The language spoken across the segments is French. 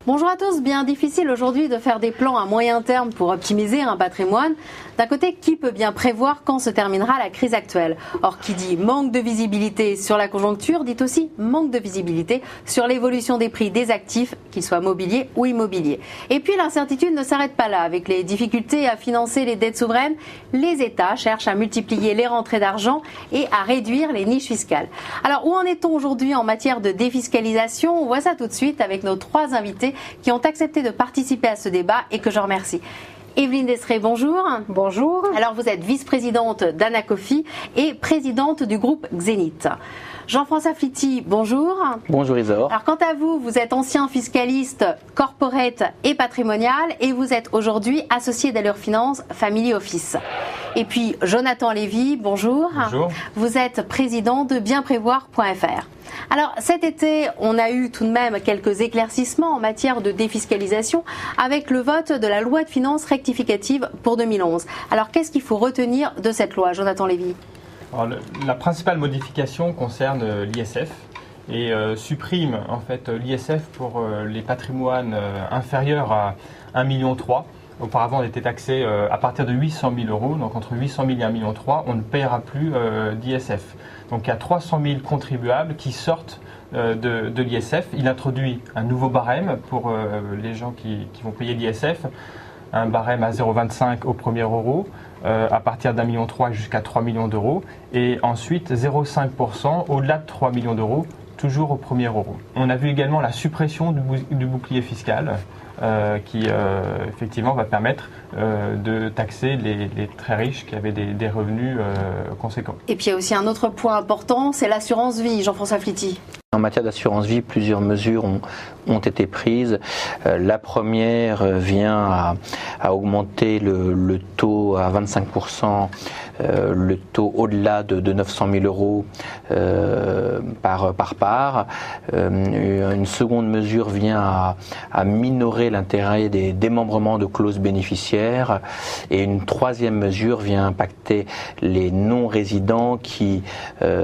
Bonjour à tous, bien difficile aujourd'hui de faire des plans à moyen terme pour optimiser un patrimoine. D'un côté, qui peut bien prévoir quand se terminera la crise actuelle? Or, qui dit manque de visibilité sur la conjoncture, dit aussi manque de visibilité sur l'évolution des prix des actifs, qu'ils soient mobiliers ou immobiliers. Et puis l'incertitude ne s'arrête pas là. Avec les difficultés à financer les dettes souveraines, les États cherchent à multiplier les rentrées d'argent et à réduire les niches fiscales. Alors, où en est-on aujourd'hui en matière de défiscalisation? On voit ça tout de suite avec nos trois invités qui ont accepté de participer à ce débat et que je remercie. Evelyne Desré, bonjour. Bonjour. Alors vous êtes vice-présidente d'Anacofi et présidente du groupe Xénith. Jean-François Flitti, bonjour. Bonjour Isor. Alors quant à vous, vous êtes ancien fiscaliste corporate et patrimonial et vous êtes aujourd'hui associé d'Allure Finance Family Office. Et puis Jonathan Lévy, bonjour. Bonjour. Vous êtes président de bienprévoir.fr. Alors cet été, on a eu tout de même quelques éclaircissements en matière de défiscalisation avec le vote de la loi de finances rectificative pour 2011. Alors qu'est-ce qu'il faut retenir de cette loi, Jonathan Lévy? Alors, la principale modification concerne l'ISF et supprime en fait l'ISF pour les patrimoines inférieurs à 1,3 million. Auparavant, on était taxé à partir de 800 000 euros, donc entre 800 000 et 1,3 million, on ne paiera plus d'ISF. Donc il y a 300 000 contribuables qui sortent de l'ISF. Il introduit un nouveau barème pour les gens qui vont payer l'ISF, un barème à 0,25 au premier euro, à partir d'1,3 million jusqu'à 3 millions d'euros, et ensuite 0,5% au-delà de 3 millions d'euros, toujours au premier euro. On a vu également la suppression du bouclier fiscal, qui effectivement va permettre de taxer les très riches qui avaient des revenus conséquents. Et puis il y a aussi un autre point important, c'est l'assurance vie, Jean-François Flitti. En matière d'assurance vie, plusieurs mesures ont été prises. La première vient à augmenter le taux à 25%, le taux au-delà de 900 000 euros par part. Une seconde mesure vient à minorer l'intérêt des démembrements de clauses bénéficiaires. Et une troisième mesure vient impacter les non-résidents qui,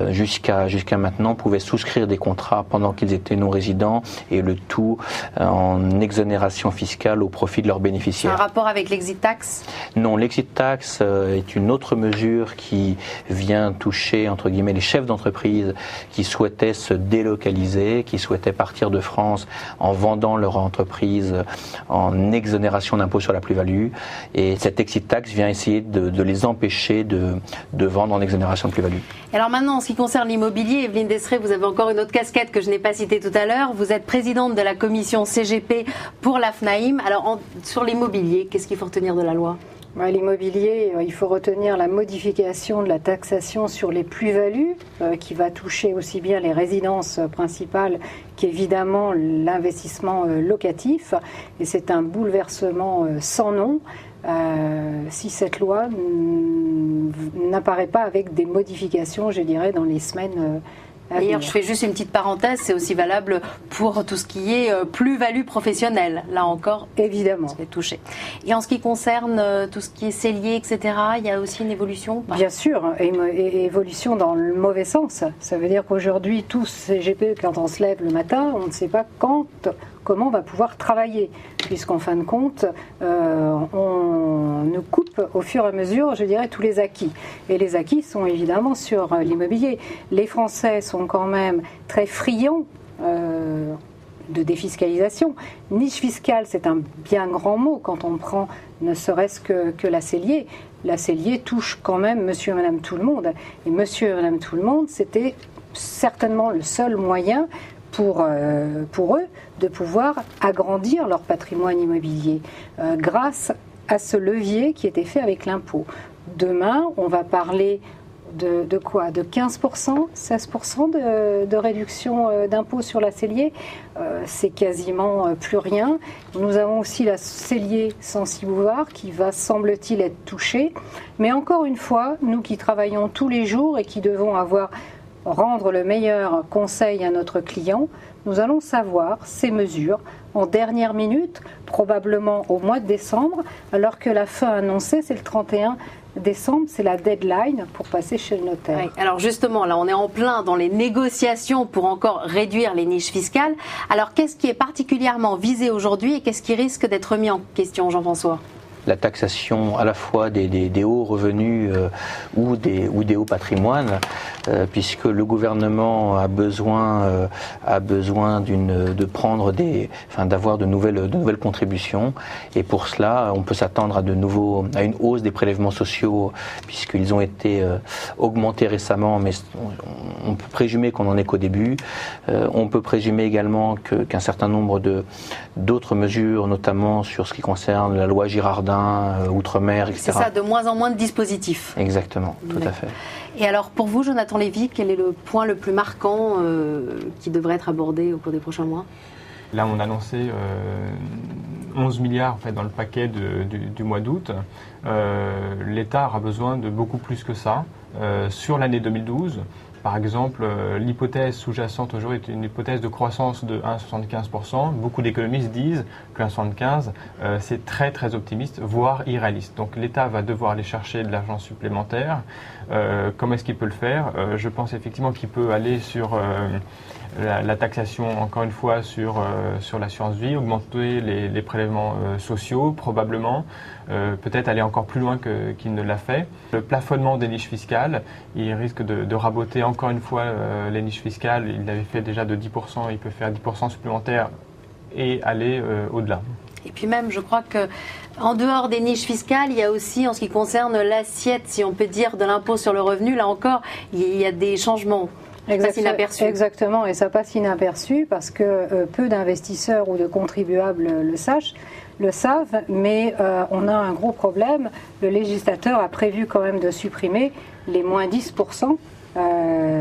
jusqu'à maintenant, pouvaient souscrire des contrats pendant qu'ils étaient non-résidents, et le tout en exonération fiscale au profit de leurs bénéficiaires. Un rapport avec l'exit tax? Non, l'exit tax est une autre mesure qui vient toucher, entre guillemets, les chefs d'entreprise qui souhaitaient se délocaliser, qui souhaitaient partir de France en vendant leur entreprise en exonération d'impôt sur la plus-value. Et cet exit tax vient essayer de les empêcher de vendre en exonération de plus-value. Alors maintenant, en ce qui concerne l'immobilier, Evelyne Desré, vous avez encore une autre casquette que je n'ai pas citée tout à l'heure. Vous êtes présidente de la commission CGP pour la FNAIM. Alors sur l'immobilier, qu'est-ce qu'il faut retenir de la loi? L'immobilier, il faut retenir la modification de la taxation sur les plus-values qui va toucher aussi bien les résidences principales qu'évidemment l'investissement locatif. Et c'est un bouleversement sans nom si cette loi n'apparaît pas avec des modifications, je dirais, dans les semaines D'ailleurs, je fais juste une petite parenthèse, c'est aussi valable pour tout ce qui est plus-value professionnelle. Là encore, évidemment, c'est touché. Et en ce qui concerne tout ce qui est cellier, etc., il y a aussi une évolution? Bien sûr, et évolution dans le mauvais sens. Ça veut dire qu'aujourd'hui, tous CGP, quand on se lève le matin, on ne sait pas comment on va pouvoir travailler, puisqu'en fin de compte, on nous coupe au fur et à mesure, je dirais, tous les acquis. Et les acquis sont évidemment sur l'immobilier. Les Français sont quand même très friands de défiscalisation. Niche fiscale, c'est un bien grand mot quand on prend ne serait-ce que la cellier. La cellier touche quand même monsieur et madame tout le monde. Et monsieur et madame tout le monde, c'était certainement le seul moyen pour eux de pouvoir agrandir leur patrimoine immobilier grâce à ce levier qui était fait avec l'impôt. Demain, on va parler de quoi? De 15%, 16% de réduction d'impôt sur la cellier. C'est quasiment plus rien. Nous avons aussi la cellier Censi-Bouvard qui va, semble-t-il, être touchée. Mais encore une fois, nous qui travaillons tous les jours et qui devons rendre le meilleur conseil à notre client, nous allons savoir ces mesures en dernière minute, probablement au mois de décembre, alors que la fin annoncée, c'est le 31 décembre, c'est la deadline pour passer chez le notaire. Oui. Alors justement, là, on est en plein dans les négociations pour encore réduire les niches fiscales. Alors, qu'est-ce qui est particulièrement visé aujourd'hui et qu'est-ce qui risque d'être mis en question, Jean-François ? La taxation à la fois des hauts revenus ou des hauts patrimoines, puisque le gouvernement a besoin d'avoir de nouvelles contributions, et pour cela on peut s'attendre à une hausse des prélèvements sociaux, puisqu'ils ont été augmentés récemment, mais on peut présumer qu'on n'en est qu'au début. On peut présumer également qu'un certain nombre d'autres mesures, notamment sur ce qui concerne la loi Girardin, outre-mer, etc. C'est ça, de moins en moins de dispositifs. Exactement, tout à fait. Et alors pour vous, Jonathan Lévy, quel est le point le plus marquant qui devrait être abordé au cours des prochains mois ? Là, on a annoncé 11 milliards en fait, dans le paquet du mois d'août. L'État aura besoin de beaucoup plus que ça. Sur l'année 2012, par exemple, l'hypothèse sous-jacente aujourd'hui est une hypothèse de croissance de 1,75%. Beaucoup d'économistes disent que 1,75%, c'est très très optimiste, voire irréaliste. Donc l'État va devoir aller chercher de l'argent supplémentaire. Comment est-ce qu'il peut le faire ? Je pense effectivement qu'il peut aller sur la taxation, encore une fois, sur l'assurance vie, augmenter les prélèvements sociaux, probablement, peut-être aller encore plus loin qu'il ne l'a fait. Le plafonnement des niches fiscales, il risque de raboter encore une fois les niches fiscales. Il l'avait fait déjà de 10%, il peut faire 10% supplémentaires et aller au-delà. Et puis même, je crois que en dehors des niches fiscales, il y a aussi, en ce qui concerne l'assiette, si on peut dire, de l'impôt sur le revenu, là encore, il y a des changements. Exactement, et ça passe inaperçu parce que peu d'investisseurs ou de contribuables le savent, mais on a un gros problème. Le législateur a prévu quand même de supprimer les moins 10%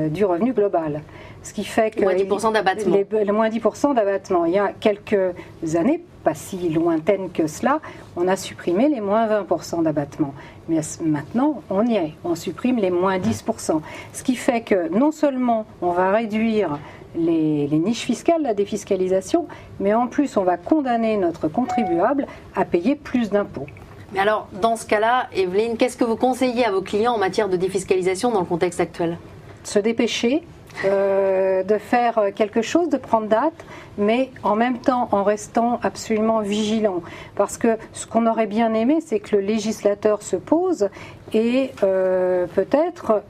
du revenu global. Ce qui fait que moins 10% d'abattement. Les moins 10% d'abattement. Il y a quelques années, pas si lointaines que cela, on a supprimé les moins 20% d'abattement. Mais maintenant, on y est. On supprime les moins 10%. Ce qui fait que non seulement on va réduire les niches fiscales, la défiscalisation, mais en plus on va condamner notre contribuable à payer plus d'impôts. Mais alors, dans ce cas-là, Evelyne, qu'est-ce que vous conseillez à vos clients en matière de défiscalisation dans le contexte actuel ? Se dépêcher, de faire quelque chose, de prendre date, mais en même temps en restant absolument vigilant. Parce que ce qu'on aurait bien aimé, c'est que le législateur se pose et peut-être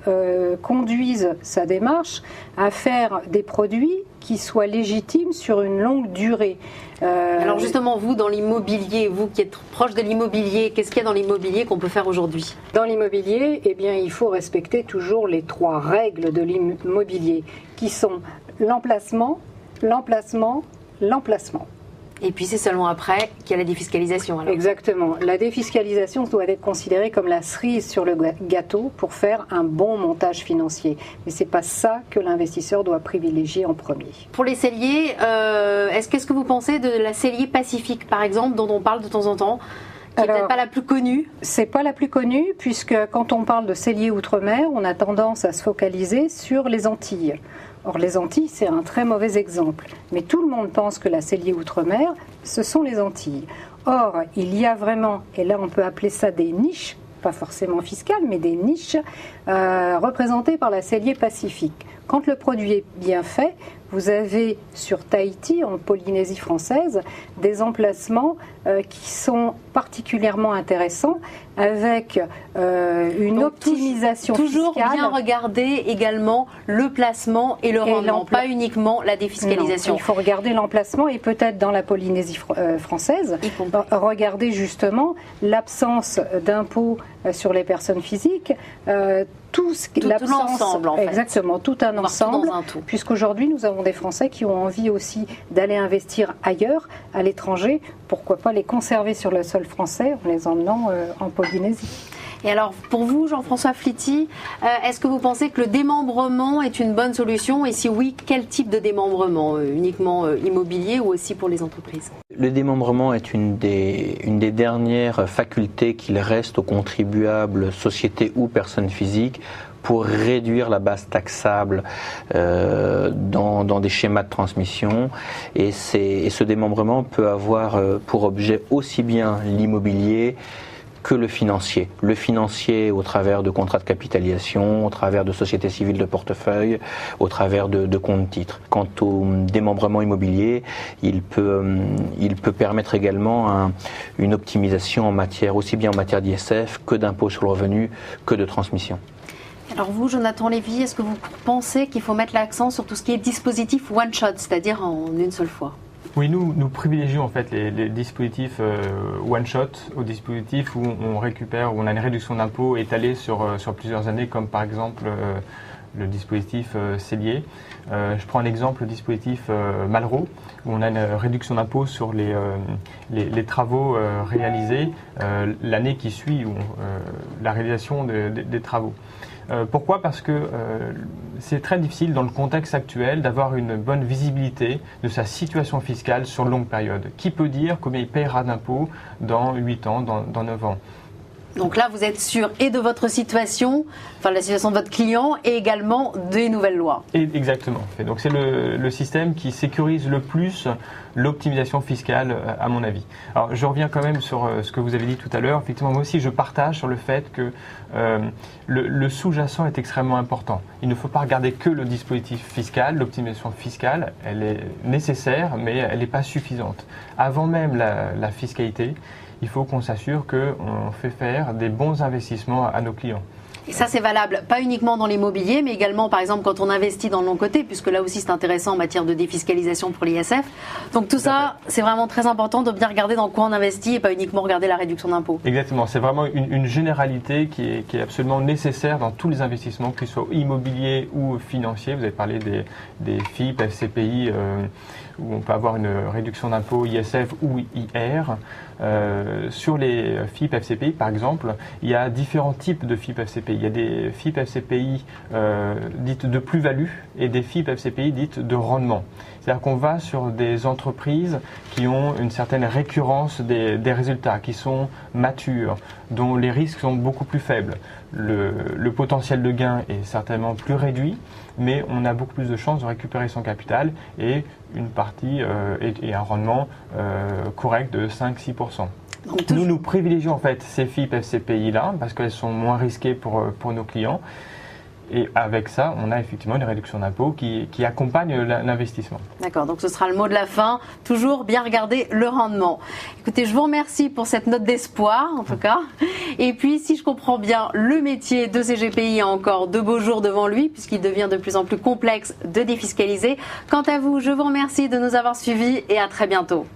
conduise sa démarche à faire des produits qui soient légitimes sur une longue durée. Alors justement, vous, dans l'immobilier, vous qui êtes proche de l'immobilier, qu'est-ce qu'il y a dans l'immobilier qu'on peut faire aujourd'hui ? Dans l'immobilier, eh bien, il faut respecter toujours les 3 règles de l'immobilier, qui sont l'emplacement, l'emplacement, l'emplacement. Et puis c'est seulement après qu'il y a la défiscalisation. Alors. Exactement. La défiscalisation doit être considérée comme la cerise sur le gâteau pour faire un bon montage financier. Mais ce n'est pas ça que l'investisseur doit privilégier en premier. Pour les celliers, qu'est-ce que vous pensez de la cellier Pacifique, par exemple, dont on parle de temps en temps, qui n'est peut-être pas la plus connue ? C'est pas la plus connue, puisque quand on parle de cellier outre-mer, on a tendance à se focaliser sur les Antilles. Or, les Antilles, c'est un très mauvais exemple. Mais tout le monde pense que la cellier outre-mer, ce sont les Antilles. Or, il y a vraiment, et là on peut appeler ça des niches, pas forcément fiscales, mais des niches représentées par la cellier Pacifique. Quand le produit est bien fait, vous avez sur Tahiti, en Polynésie française, des emplacements qui sont particulièrement intéressants avec une optimisation toujours fiscale. Toujours bien regarder également le placement et le rendement, pas uniquement la défiscalisation. Non, il faut regarder l'emplacement et peut-être dans la Polynésie française, regarder justement l'absence d'impôts sur les personnes physiques, tout l'ensemble en fait. Exactement, tout un ensemble, tout. Puisqu'aujourd'hui nous avons des Français qui ont envie aussi d'aller investir ailleurs, à l'étranger, pourquoi pas les conserver sur le sol français en les emmenant en Polynésie. Et alors, pour vous, Jean-François Flity, est-ce que vous pensez que le démembrement est une bonne solution ? Et si oui, quel type de démembrement ? Uniquement immobilier ou aussi pour les entreprises ? Le démembrement est une des dernières facultés qu'il reste aux contribuables, sociétés ou personnes physiques, pour réduire la base taxable dans des schémas de transmission. Et ce démembrement peut avoir pour objet aussi bien l'immobilier que le financier. Le financier au travers de contrats de capitalisation, au travers de sociétés civiles de portefeuille, au travers de comptes titres. Quant au démembrement immobilier, il peut permettre également une optimisation en matière, aussi bien en matière d'ISF que d'impôt sur le revenu, que de transmission. Alors vous, Jonathan Lévy, est-ce que vous pensez qu'il faut mettre l'accent sur tout ce qui est dispositif one-shot, c'est-à-dire en une seule fois ? Oui, nous privilégions en fait les dispositifs one-shot aux dispositifs où on récupère, où on a une réduction d'impôt étalée sur plusieurs années, comme par exemple le dispositif Cellier. Je prends l'exemple, le dispositif Malraux, où on a une réduction d'impôt sur les travaux réalisés l'année qui suit la réalisation des travaux. Pourquoi ? Parce que c'est très difficile dans le contexte actuel d'avoir une bonne visibilité de sa situation fiscale sur longue période. Qui peut dire combien il paiera d'impôts dans 8 ans, dans 9 ans ? Donc là, vous êtes sûr et de votre situation, enfin la situation de votre client, et également des nouvelles lois. Exactement. Et donc c'est le système qui sécurise le plus l'optimisation fiscale, à mon avis. Alors je reviens quand même sur ce que vous avez dit tout à l'heure. Effectivement, moi aussi, je partage sur le fait que le sous-jacent est extrêmement important. Il ne faut pas regarder que le dispositif fiscal, l'optimisation fiscale, elle est nécessaire, mais elle n'est pas suffisante. Avant même la fiscalité, il faut qu'on s'assure qu'on fait faire des bons investissements à nos clients. Et ça, c'est valable pas uniquement dans l'immobilier, mais également, par exemple, quand on investit dans le long côté, puisque là aussi, c'est intéressant en matière de défiscalisation pour l'ISF. Donc tout ça, c'est vraiment très important de bien regarder dans quoi on investit et pas uniquement regarder la réduction d'impôts. Exactement. C'est vraiment une généralité qui est absolument nécessaire dans tous les investissements, qu'ils soient immobiliers ou financiers. Vous avez parlé des FIP, FCPI, où on peut avoir une réduction d'impôt ISF ou IR. Sur les FIP FCPI, par exemple, il y a différents types de FIP FCPI. Il y a des FIP FCPI dites de plus-value et des FIP FCPI dites de rendement. C'est-à-dire qu'on va sur des entreprises qui ont une certaine récurrence des résultats, qui sont matures, dont les risques sont beaucoup plus faibles. Le potentiel de gain est certainement plus réduit, mais on a beaucoup plus de chances de récupérer son capital et une partie et un rendement correct de 5-6%. Nous privilégions en fait ces FIP FCPI-là parce qu'elles sont moins risquées pour nos clients. Et avec ça, on a effectivement une réduction d'impôt qui accompagne l'investissement. D'accord, donc ce sera le mot de la fin. Toujours bien regarder le rendement. Écoutez, je vous remercie pour cette note d'espoir, en tout cas. Et puis, si je comprends bien, le métier de CGPI a encore de beaux jours devant lui, puisqu'il devient de plus en plus complexe de défiscaliser. Quant à vous, je vous remercie de nous avoir suivis et à très bientôt.